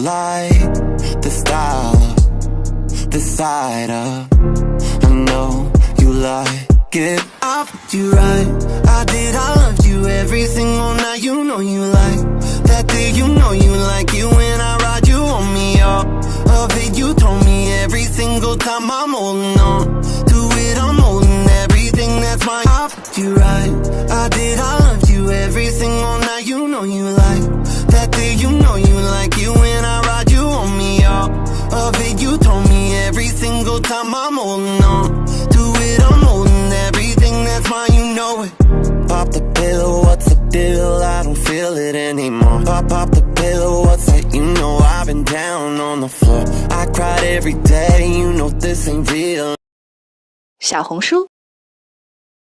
like the style of the side of. I know you like it. I put you right. I did, I loved you every single night. You know you like that thing. You know you like you when I ride you on me all of it. You told me every single time I'm holding on to it. I'm holding everything that's mine. I put you right. I did, I loved you every single night. You know you like that thing. You know you like you when I ride you on me all of it. You told me every single time I'm holding on to it. I'm holding everything that's mine. You know it. Pop the pillow, what's the deal? I don't feel it anymore. Pop the pillow, what's that? You know I've been down on the floor. I cried every day, you know this ain't real. 小红书